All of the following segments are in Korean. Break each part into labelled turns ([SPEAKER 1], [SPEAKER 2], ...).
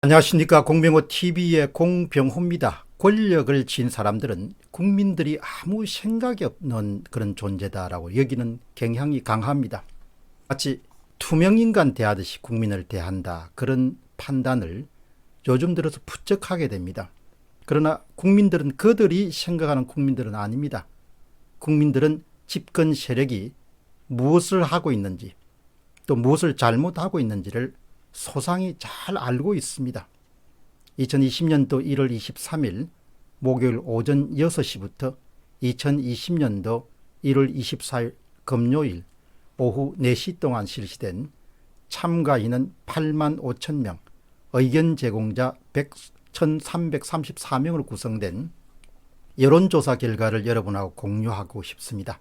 [SPEAKER 1] 안녕하십니까. 공병호TV의 공병호입니다. 권력을 쥔 사람들은 국민들이 아무 생각이 없는 그런 존재다라고 여기는 경향이 강합니다. 마치 투명인간 대하듯이 국민을 대한다, 그런 판단을 요즘 들어서 부쩍 하게 됩니다. 그러나 국민들은 그들이 생각하는 국민들은 아닙니다. 국민들은 집권 세력이 무엇을 하고 있는지, 또 무엇을 잘못하고 있는지를 소상히 잘 알고 있습니다. 2020년도 1월 23일 목요일 오전 6시부터 2020년도 1월 24일 금요일 오후 4시 동안 실시된 참가 인원 8만 5천 명, 의견 제공자 1,334명으로 구성된 여론조사 결과를 여러분하고 공유하고 싶습니다.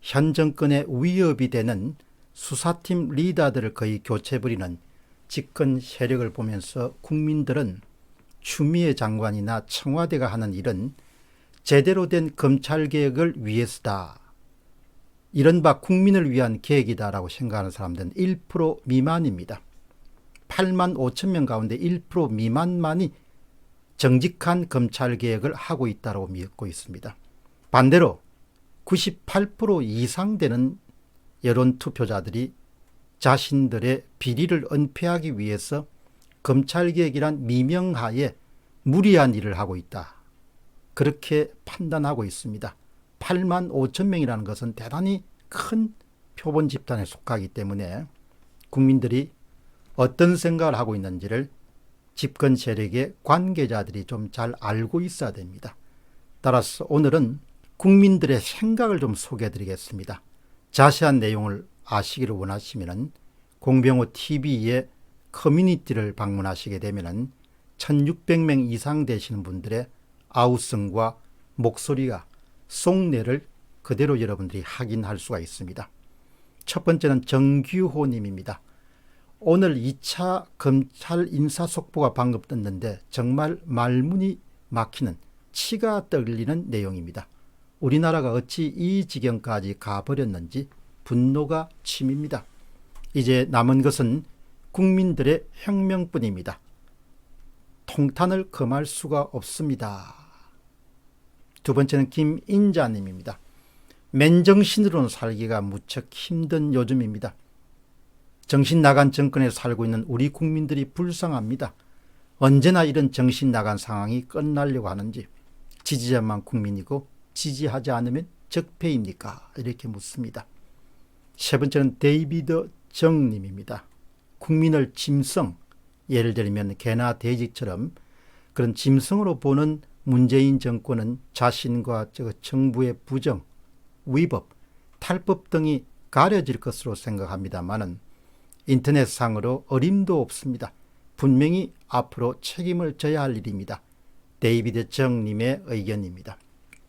[SPEAKER 1] 현 정권의 위협이 되는 수사팀 리더들을 거의 교체부리는 집권 세력을 보면서 국민들은 추미애 장관이나 청와대가 하는 일은 제대로 된 검찰개혁을 위해서다, 이른바 국민을 위한 계획이다라고 생각하는 사람들은 1% 미만입니다. 8만 5천 명 가운데 1% 미만만이 정직한 검찰개혁을 하고 있다고 믿고 있습니다. 반대로 98% 이상 되는 여론투표자들이 자신들의 비리를 은폐하기 위해서 검찰개혁이란 미명하에 무리한 일을 하고 있다, 그렇게 판단하고 있습니다. 8만 5천 명이라는 것은 대단히 큰 표본 집단에 속하기 때문에 국민들이 어떤 생각을 하고 있는지를 집권 세력의 관계자들이 좀 잘 알고 있어야 됩니다. 따라서 오늘은 국민들의 생각을 좀 소개해 드리겠습니다. 자세한 내용을 아시기를 원하시면 공병호TV의 커뮤니티를 방문하시게 되면 1600명 이상 되시는 분들의 아우성과 목소리가 속내를 그대로 여러분들이 확인할 수가 있습니다. 첫 번째는 정규호 님입니다. 오늘 2차 검찰 인사속보가 방금 떴는데 정말 말문이 막히는, 치가 떨리는 내용입니다. 우리나라가 어찌 이 지경까지 가버렸는지 분노가 치밉니다. 이제 남은 것은 국민들의 혁명뿐입니다. 통탄을 금할 수가 없습니다. 두 번째는 김인자님입니다. 맨정신으로는 살기가 무척 힘든 요즘입니다. 정신 나간 정권에 살고 있는 우리 국민들이 불쌍합니다. 언제나 이런 정신 나간 상황이 끝나려고 하는지, 지지자만 국민이고 지지하지 않으면 적폐입니까? 이렇게 묻습니다. 세 번째는 데이비드 정님입니다. 국민을 짐승, 예를 들면 개나 돼지처럼 그런 짐승으로 보는 문재인 정권은 자신과 정부의 부정, 위법, 탈법 등이 가려질 것으로 생각합니다마는 인터넷상으로 어림도 없습니다. 분명히 앞으로 책임을 져야 할 일입니다. 데이비드 정님의 의견입니다.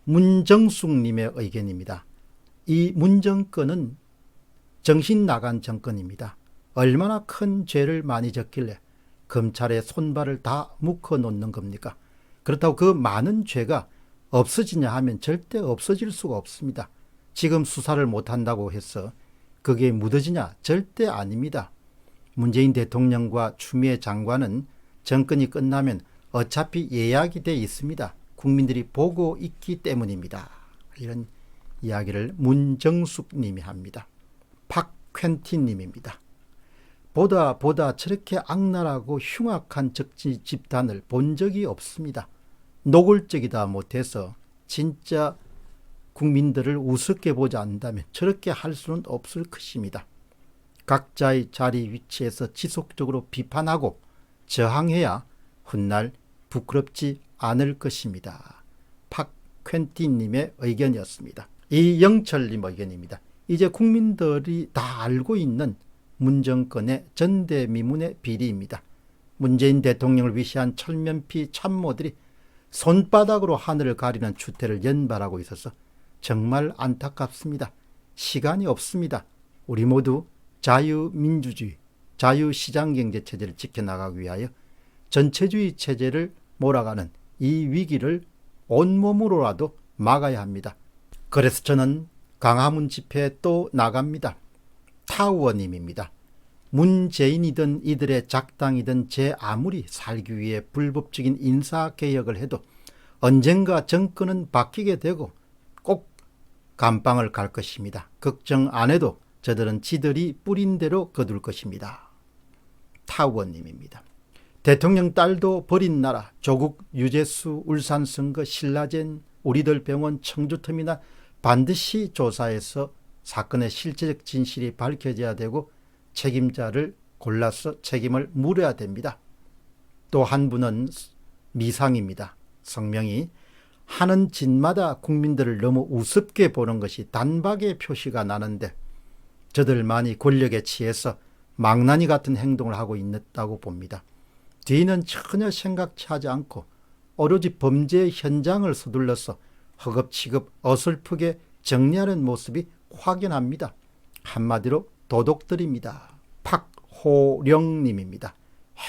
[SPEAKER 1] 문정숙님의 의견입니다. 이 문정권은 정신 나간 정권입니다. 얼마나 큰 죄를 많이 졌길래 검찰의 손발을 다 묶어 놓는 겁니까? 그렇다고 그 많은 죄가 없어지냐 하면 절대 없어질 수가 없습니다. 지금 수사를 못한다고 해서 그게 묻어지냐? 절대 아닙니다. 문재인 대통령과 추미애 장관은 정권이 끝나면 어차피 예약이 돼 있습니다. 국민들이 보고 있기 때문입니다. 이런 이야기를 문정숙 님이 합니다. 박퀸틴 님입니다. 보다 저렇게 악랄하고 흉악한 적지 집단을 본 적이 없습니다. 노골적이다 못해서 진짜 국민들을 우습게 보지 않는다면 저렇게 할 수는 없을 것입니다. 각자의 자리 위치에서 지속적으로 비판하고 저항해야 훗날 부끄럽지 않을 것입니다. 박퀸틴님의 의견이었습니다. 이영철님 의견입니다. 이제 국민들이 다 알고 있는 문정권의 전대미문의 비리입니다. 문재인 대통령을 위시한 철면피 참모들이 손바닥으로 하늘을 가리는 추태를 연발하고 있어서 정말 안타깝습니다. 시간이 없습니다. 우리 모두 자유민주주의, 자유시장경제 체제를 지켜나가기 위하여 전체주의 체제를 몰아가는 이 위기를 온몸으로라도 막아야 합니다. 그래서 저는 강화문 집회에 또 나갑니다. 타우어님입니다. 문재인이든 이들의 작당이든 제 아무리 살기 위해 불법적인 인사개혁을 해도 언젠가 정권은 바뀌게 되고 꼭 감방을 갈 것입니다. 걱정 안 해도 저들은 지들이 뿌린 대로 거둘 것입니다. 타원님입니다. 대통령 딸도 버린 나라, 조국 유재수 울산 선거 신라젠 우리들 병원 청주터미널 반드시 조사해서 사건의 실체적 진실이 밝혀져야 되고 책임자를 골라서 책임을 물어야 됩니다. 또 한 분은 미상입니다. 성명이 하는 짓마다 국민들을 너무 우습게 보는 것이 단박에 표시가 나는데 저들만이 권력에 취해서 망나니 같은 행동을 하고 있다고 봅니다. 뒤는 전혀 생각치 하지 않고 오로지 범죄 현장을 서둘러서 허겁지겁 어설프게 정리하는 모습이 확연합니다. 한마디로 도둑들입니다. 박호령님입니다.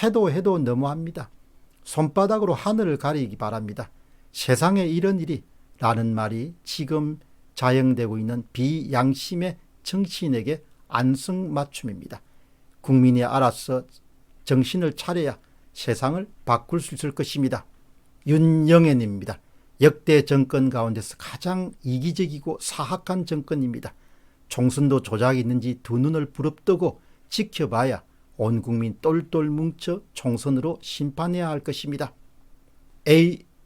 [SPEAKER 1] 해도 너무합니다. 손바닥으로 하늘을 가리기 바랍니다. 세상에 이런 일이 라는 말이 지금 자영되고 있는 비양심의 정치인에게 안성맞춤입니다. 국민이 알아서 정신을 차려야 세상을 바꿀 수 있을 것입니다. 윤영애님입니다. 역대 정권 가운데서 가장 이기적이고 사악한 정권입니다. 총선도 조작이 있는지 두 눈을 부릅뜨고 지켜봐야 온 국민 똘똘 뭉쳐 총선으로 심판해야 할 것입니다.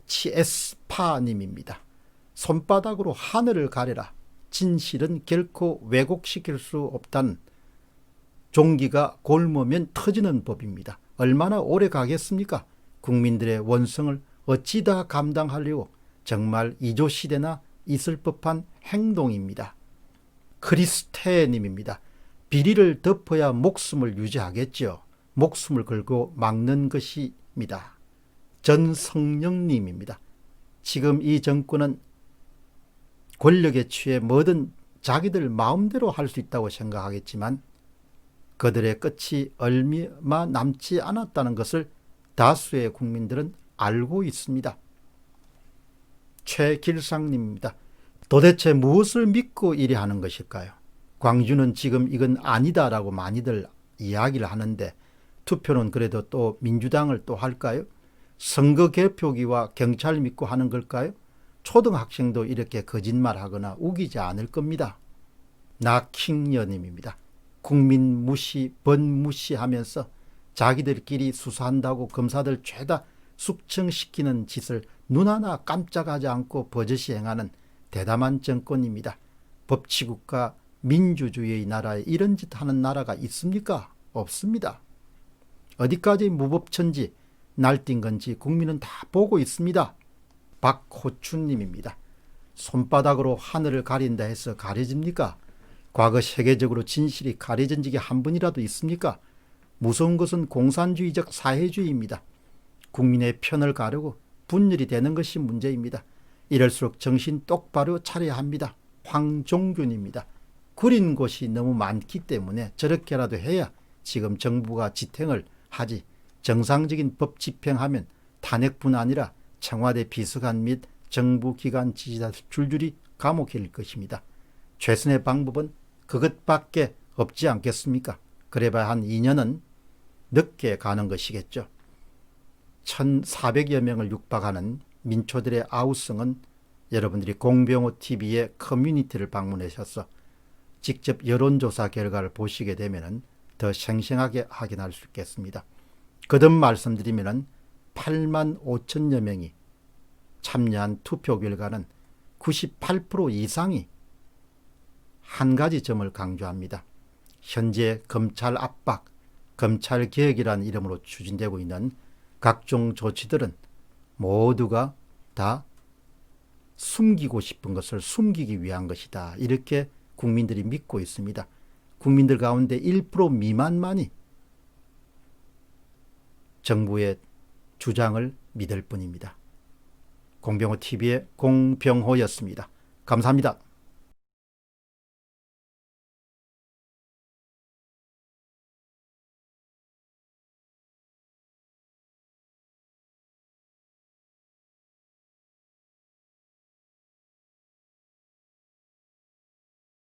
[SPEAKER 1] HS파님입니다. 손바닥으로 하늘을 가려라. 진실은 결코 왜곡시킬 수 없다는 종기가 골무면 터지는 법입니다. 얼마나 오래 가겠습니까? 국민들의 원성을 어찌 다 감당하려고 정말 이조시대나 있을 법한 행동입니다. 크리스테님입니다. 비리를 덮어야 목숨을 유지하겠죠. 목숨을 걸고 막는 것입니다. 전성령님입니다. 지금 이 정권은 권력에 취해 뭐든 자기들 마음대로 할 수 있다고 생각하겠지만 그들의 끝이 얼마 남지 않았다는 것을 다수의 국민들은 알고 있습니다. 최길상님입니다. 도대체 무엇을 믿고 이리 하는 것일까요? 광주는 지금 이건 아니다라고 많이들 이야기를 하는데 투표는 그래도 또 민주당을 또 할까요? 선거 개표기와 경찰 믿고 하는 걸까요? 초등학생도 이렇게 거짓말하거나 우기지 않을 겁니다. 나킹여님입니다. 국민 무시, 번 무시하면서 자기들끼리 수사한다고 검사들 죄다 숙청시키는 짓을 눈 하나 깜짝하지 않고 버젓이 행하는 대담한 정권입니다. 법치국가 민주주의의 나라에 이런 짓 하는 나라가 있습니까? 없습니다. 어디까지 무법천지 날뛴 건지 국민은 다 보고 있습니다. 박호춘님입니다. 손바닥으로 하늘을 가린다 해서 가려집니까? 과거 세계적으로 진실이 가려진 적이 한 번이라도 있습니까? 무서운 것은 공산주의적 사회주의입니다. 국민의 편을 가르고 분열이 되는 것이 문제입니다. 이럴수록 정신 똑바로 차려야 합니다. 황종균입니다. 구린 곳이 너무 많기 때문에 저렇게라도 해야 지금 정부가 지탱을 하지 정상적인 법 집행하면 탄핵뿐 아니라 청와대 비서관 및 정부기관 지지자 줄줄이 감옥일 것입니다. 최선의 방법은 그것밖에 없지 않겠습니까? 그래봐야 한 2년은 늦게 가는 것이겠죠. 1,400여 명을 육박하는 민초들의 아우성은 여러분들이 공병호TV의 커뮤니티를 방문하셔서 직접 여론조사 결과를 보시게 되면 더 생생하게 확인할 수 있겠습니다. 거듭 말씀드리면 8만 5천여 명이 참여한 투표 결과는 98% 이상이 한 가지 점을 강조합니다. 현재 검찰 압박, 검찰 개혁이라는 이름으로 추진되고 있는 각종 조치들은 모두가 다 숨기고 싶은 것을 숨기기 위한 것이다. 이렇게 국민들이 믿고 있습니다. 국민들 가운데 1% 미만만이 정부의 주장을 믿을 뿐입니다. 공병호TV의 공병호였습니다. 감사합니다.